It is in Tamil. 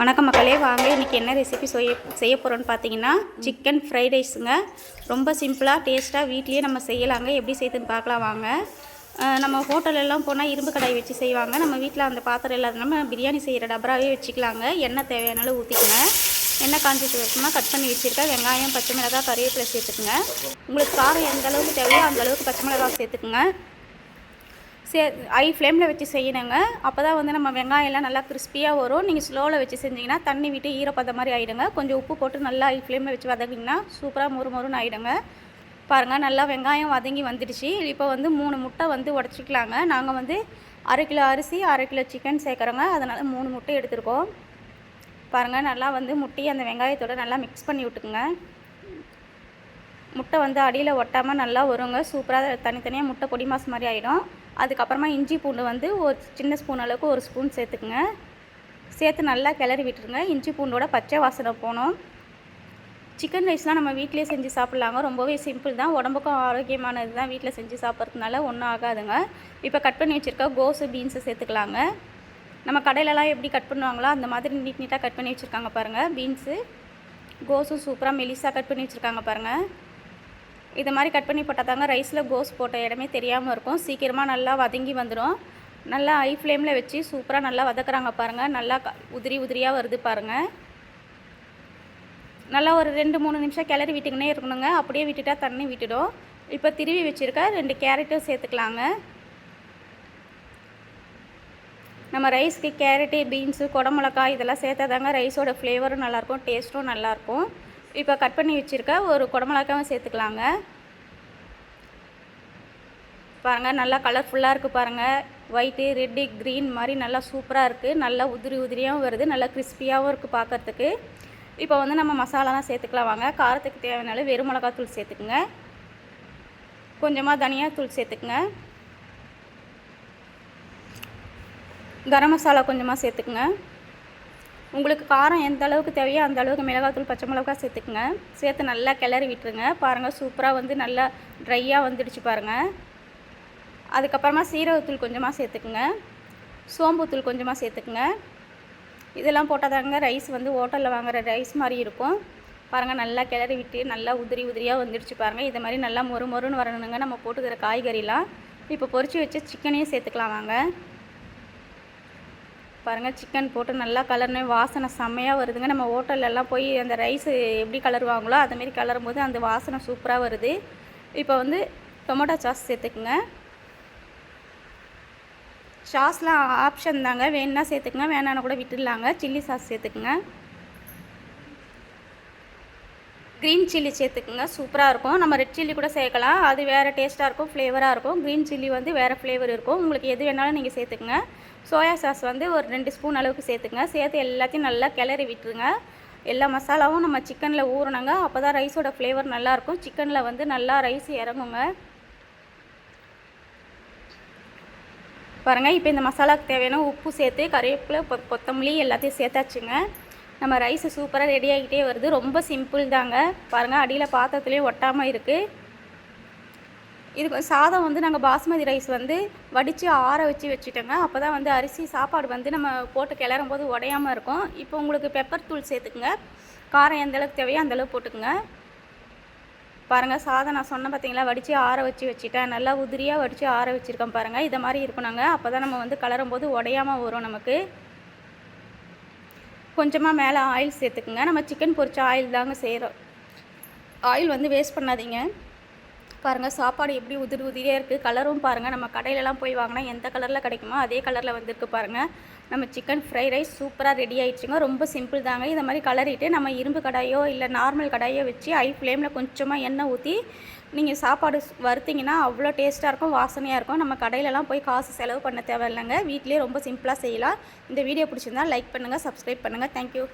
வணக்கம் மக்களே, வாங்க இன்றைக்கி என்ன ரெசிபி செய்ய போகிறோன்னு பார்த்தீங்கன்னா சிக்கன் ஃப்ரைட் ரைஸுங்க. ரொம்ப சிம்பிளாக டேஸ்ட்டாக வீட்லேயே நம்ம செய்யலாங்க. எப்படி செய்யுதுன்னு பார்க்கலாம் வாங்க. நம்ம ஹோட்டலெல்லாம் போனால் இரும்பு கடாய் வச்சு செய்வாங்க. நம்ம வீட்டில் அந்த பாத்திரம் இல்லாதனால பிரியாணி செய்கிற டபராவே வச்சுக்கலாங்க. எண்ணெய் தேவையானாலும் ஊற்றிக்கங்க. எண்ணெய் காஞ்சிட்டு வருஷமாக கட் பண்ணி வச்சுருக்கேன். வெங்காயம், பச்சை மிளகாய், கறிவேப்பிலை சேர்த்துக்குங்க. உங்களுக்கு காரம் எந்த அளவுக்கு தேவையோ அந்தளவுக்கு பச்சை மிளகாய் சேர்த்துக்குங்க. ஹை ஃப்ளேமில் வச்சு செய்யணுங்க. அப்போ தான் வந்து நம்ம வெங்காயம்லாம் நல்லா கிறிஸ்பியாக வரும். நீங்கள் ஸ்லோவில் வச்சு செஞ்சிங்கன்னா தண்ணி விட்டு ஈரப்பத மாதிரி ஆகிடுங்க. கொஞ்சம் உப்பு போட்டு நல்லா ஹை ஃப்ளேமில் வச்சு வதக்கிங்கன்னா சூப்பராக மொறுன்னு ஆகிடுங்க. பாருங்கள், நல்லா வெங்காயம் வதங்கி வந்துடுச்சு. இப்போ வந்து 3 முட்டை வந்து உடச்சிக்கலாங்க. நாங்கள் வந்து 1/2 கிலோ அரிசி 1/2 கிலோ சிக்கன் சேர்க்குறோங்க. அதனால் 3 முட்டை எடுத்துருக்கோம். பாருங்கள், நல்லா வந்து முட்டையை அந்த வெங்காயத்தோடு நல்லா மிக்ஸ் பண்ணி விட்டுக்குங்க. முட்டை வந்து அடியில் ஒட்டாமல் நல்லா வருங்க. சூப்பராக தனித்தனியாக முட்டை பொடி மாஸ் மாதிரி ஆகிடும். அதுக்கப்புறமா இஞ்சி பூண்டு வந்து ஒரு சின்ன ஸ்பூன் அளவுக்கு 1 ஸ்பூன் சேர்த்துக்குங்க. சேர்த்து நல்லா கிளறி விட்டுருங்க. இஞ்சி பூண்டோட பச்சை வாசனை போகணும். சிக்கன் ரைஸ்லாம் நம்ம வீட்டிலே செஞ்சு சாப்பிட்லாங்க. ரொம்பவே சிம்பிள் தான், உடம்புக்கும் ஆரோக்கியமானது தான். வீட்டில் செஞ்சு சாப்பிட்றதுனால ஒன்றும் ஆகாதுங்க. இப்போ கட் பண்ணி வச்சுருக்க கோஸு பீன்ஸு சேர்த்துக்கலாங்க. நம்ம கடையிலலாம் எப்படி கட் பண்ணுவாங்களோ அந்த மாதிரி நீட்டாக கட் பண்ணி வச்சுருக்காங்க பாருங்கள். பீன்ஸு கோஸும் சூப்பராக மெலிசாக கட் பண்ணி வச்சுருக்காங்க பாருங்கள். இது மாதிரி கட் பண்ணி போட்டால் தாங்க ரைஸில் கோஸ் போட்ட இடமே தெரியாமல் இருக்கும். சீக்கிரமாக நல்லா வதங்கி வந்துடும். நல்லா ஹை ஃப்ளேமில் வச்சு சூப்பராக நல்லா வதக்குறாங்க பாருங்கள். நல்லா உதிரியாக வருது பாருங்கள். நல்லா ஒரு 2-3 நிமிஷம் கிளறி விட்டுக்கினே இருக்கணுங்க. அப்படியே விட்டுட்டா தண்ணி விட்டுடும். இப்போ திருவி வச்சுருக்க 2 கேரட்டும் சேர்த்துக்கலாங்க. நம்ம ரைஸ்க்கு கேரட்டு, பீன்ஸு, குடமிளகாய் இதெல்லாம் சேர்த்தா தாங்க ரைஸோட ஃப்ளேவரும் நல்லாயிருக்கும், டேஸ்ட்டும் நல்லாயிருக்கும். இப்போ கட் பண்ணி வச்சுருக்க ஒரு குடமிளகாவும் சேர்த்துக்கலாங்க. பாருங்கள், நல்லா கலர்ஃபுல்லாக இருக்குது பாருங்கள். ஒயிட்டு, ரெட்டு, க்ரீன் மாதிரி நல்லா சூப்பராக இருக்குது. நல்லா உதிரியாகவும் வருது, நல்லா கிறிஸ்பியாகவும் இருக்குது பார்க்குறதுக்கு. இப்போ வந்து நம்ம மசாலாலாம் சேர்த்துக்கலாம் வாங்க. காரத்துக்கு தேவையான வெறும் மிளகாத்தூள் சேர்த்துக்குங்க. கொஞ்சமாக தனியாத்தூள் சேர்த்துக்குங்க. கரம் மசாலா கொஞ்சமாக சேர்த்துக்குங்க. உங்களுக்கு காரம் எந்த அளவுக்கு தேவையோ அந்த அளவுக்கு மிளகாத்தூள், பச்சை மிளகாய் சேர்த்துக்குங்க. சேர்த்து நல்லா கிளறி விட்டுருங்க. பாருங்கள், சூப்பராக வந்து நல்லா ட்ரையாக வந்துடுச்சு பாருங்கள். அதுக்கப்புறமா சீரகத்தூள் கொஞ்சமாக சேர்த்துக்குங்க. சோம்புத்தூள் கொஞ்சமாக சேர்த்துக்குங்க. இதெல்லாம் போட்டால் தாங்க ரைஸ் வந்து ஹோட்டலில் வாங்குகிற ரைஸ் மாதிரி இருக்கும். பாருங்கள், நல்லா கிளறி விட்டு நல்லா உதிரியாக வந்துடுச்சு பாருங்கள். இது மாதிரி நல்லா மொறுன்னு வரணுங்க நம்ம போட்டுக்கிற காய்கறிலாம். இப்போ பொரிச்சு வச்சு சிக்கனையும் சேர்த்துக்கலாம் வாங்க. பாருங்கள், சிக்கன் போட்டு நல்லா கலர்னு வாசனை செம்மையாக வருதுங்க. நம்ம ஹோட்டல்லலாம் போய் அந்த ரைஸு எப்படி கலருவாங்களோ அதுமாரி கலரும் போது அந்த வாசனை சூப்பராக வருது. இப்போ வந்து டொமேட்டோ சாஸ் சேர்த்துக்குங்க. சாஸ்லாம் ஆப்ஷன் தாங்க, வேணுன்னா சேர்த்துக்குங்க, வேணான்னு கூட விட்டுடலாங்க. சில்லி சாஸ் சேர்த்துக்குங்க. க்ரீன் சில்லி சேர்த்துக்குங்க, சூப்பராக இருக்கும். நம்ம ரெட் சில்லி கூட சேர்க்கலாம், அது வேறு டேஸ்ட்டாக இருக்கும், ஃப்ளேவராக இருக்கும். க்ரீன் சில்லி வந்து வேறு ஃப்ளேவர் இருக்கும். உங்களுக்கு எது வேணாலும் நீங்கள் சேர்த்துக்குங்க. சோயா சாஸ் வந்து ஒரு 2 ஸ்பூன் அளவுக்கு சேர்த்துக்குங்க. சேர்த்து எல்லாத்தையும் நல்லா கிளறி விட்டுருங்க. எல்லா மசாலாவும் நம்ம சிக்கனில் ஊறணுங்க. அப்போ தான் ரைஸோட ஃப்ளேவர் நல்லாயிருக்கும். சிக்கனில் வந்து நல்லா ரைஸ் இறங்குங்க. பாருங்கள், இப்போ இந்த மசாலாவுக்கு தேவையான உப்பு சேர்த்து கறிவேப்பிலை, கொத்தமல்லி எல்லாத்தையும் சேர்த்தாச்சுங்க. நம்ம ரைஸு சூப்பராக ரெடி ஆகிட்டே வருது. ரொம்ப சிம்பிள் தாங்க. பாருங்கள், அடியில் பாத்திரத்துலேயே ஒட்டாமல் இருக்குது. இது சாதம் வந்து நாங்கள் பாஸ்மதி ரைஸ் வந்து வடித்து ஆற வச்சுட்டோங்க. அப்போ தான் வந்து அரிசி சாப்பாடு வந்து நம்ம போட்டு கிளறும் போது உடையாமல் இருக்கும். இப்போ உங்களுக்கு பெப்பர் தூள் சேர்த்துக்குங்க. காரம் எந்த அளவுக்கு தேவையோ அந்தளவுக்கு போட்டுக்குங்க. பாருங்கள், சாதம் நான் சொன்ன பார்த்தீங்களா, வடித்து ஆற வச்சுட்டேன். நல்லா உதிரியாக வடித்து ஆற வச்சுருக்கேன் பாருங்கள். இதை மாதிரி இருக்கணுங்க. அப்போ தான் நம்ம வந்து கிளறும் போது உடையாமல் வரும் நமக்கு. கொஞ்சமாக மேலே ஆயில் சேர்த்துக்குங்க. நம்ம சிக்கன் பொரிச்ச ஆயில் தாங்க செய்கிறோம். ஆயில் வந்து வேஸ்ட் பண்ணாதீங்க. பாருங்கள், சாப்பாடு எப்படி உதிரியாக இருக்குது. கலரும் பாருங்கள், நம்ம கடையிலலாம் போய் வாங்கினா எந்த கலரில் கிடைக்குமோ அதே கலரில் வந்துருக்கு பாருங்கள். நம்ம சிக்கன் ஃப்ரை ரைஸ் சூப்பராக ரெடி ஆகிடுச்சுங்க. ரொம்ப சிம்பிள் தாங்க. இந்த மாதிரி கலரிட்டு நம்ம இரும்பு கடாயோ இல்லை நார்மல் கடாயோ வச்சு ஹை ஃப்ளேமில் கொஞ்சமாக எண்ணெய் ஊற்றி நீங்கள் சாப்பாடு வறுத்திங்கன்னா அவ்வளோ டேஸ்ட்டாக இருக்கும், வாசனையாக இருக்கும். நம்ம கடையிலலாம் போய் காசு செலவு பண்ண தேவையில்லைங்க. வீட்டிலே ரொம்ப சிம்பிளாக செய்யலாம். இந்த வீடியோ பிடிச்சிருந்தால் லைக் பண்ணுங்கள், சப்ஸ்கிரைப் பண்ணுங்கள். தேங்க்யூ.